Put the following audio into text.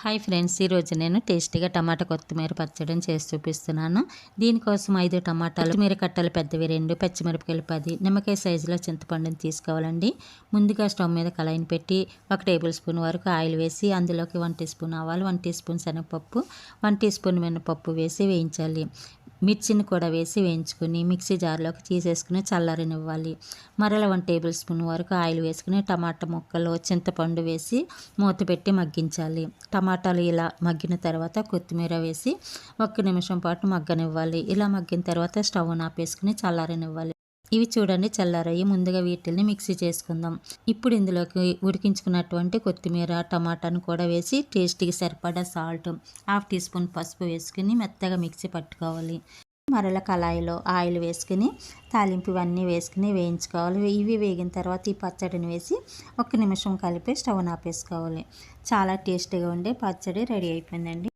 Hi friends, ఈరోజు నేను టేస్టీగా టమాటా కొత్తిమీర పచ్చడిని చేసి చూపిస్తున్నాను. దీనికోసం 5 టమాటాలు, కొత్తిమీర కట్టలు పెద్దవి 2, పచ్చిమిరపకాయలు 10, నిమ్మకాయ సైజులో చింతపండుని తీసుకోవాలండి. ముందుగా స్టవ్ మీద కళాయిని పెట్టి 1 టేబుల్ స్పూన్ వరకు ఆయిల్ వేసి అందులోకి 1 టీ స్పూన్ ఆవాలు, 1 టీ స్పూన్ శనగపప్పు, 1 టీ స్పూన్ మినపప్పు వేసి వేయించాలి. మిర్చిని కూడా వేసి వేయించుకుని మిక్సీ జార్లోకి తీసేసుకుని చల్లారనివ్వాలి. మరలా 1 టేబుల్ స్పూన్ వరకు ఆయిల్ వేసుకుని టమాటా ముక్కలు, చింతపండు వేసి మూత పెట్టి మగ్గించాలి. టమాటాలు ఇలా మగ్గిన తర్వాత కొత్తిమీర వేసి 1 నిమిషం పాటు మగ్గనివ్వాలి. ఇలా మగ్గిన తర్వాత స్టవ్ ఆపేసుకుని చల్లారనివ్వాలి. ఇవి చూడండి చల్లారాయి. ముందుగా వీటిని మిక్సీ చేసుకుందాం. ఇప్పుడు ఇందులోకి ఉడికించుకున్నటువంటి కొత్తిమీర, టమాటాను కూడా వేసి టేస్ట్కి సరిపడా సాల్ట్, 1/2 టీ స్పూన్ పసుపు వేసుకుని మెత్తగా మిక్సీ పట్టుకోవాలి. మరల కళాయిలో ఆయిల్ వేసుకుని తాలింపు ఇవన్నీ వేసుకుని వేయించుకోవాలి. ఇవి వేగిన తర్వాత ఈ పచ్చడిని వేసి 1 నిమిషం కలిపి స్టవ్ ఆపేసుకోవాలి. చాలా టేస్టీగా ఉండే పచ్చడి రెడీ అయిపోయిందండి.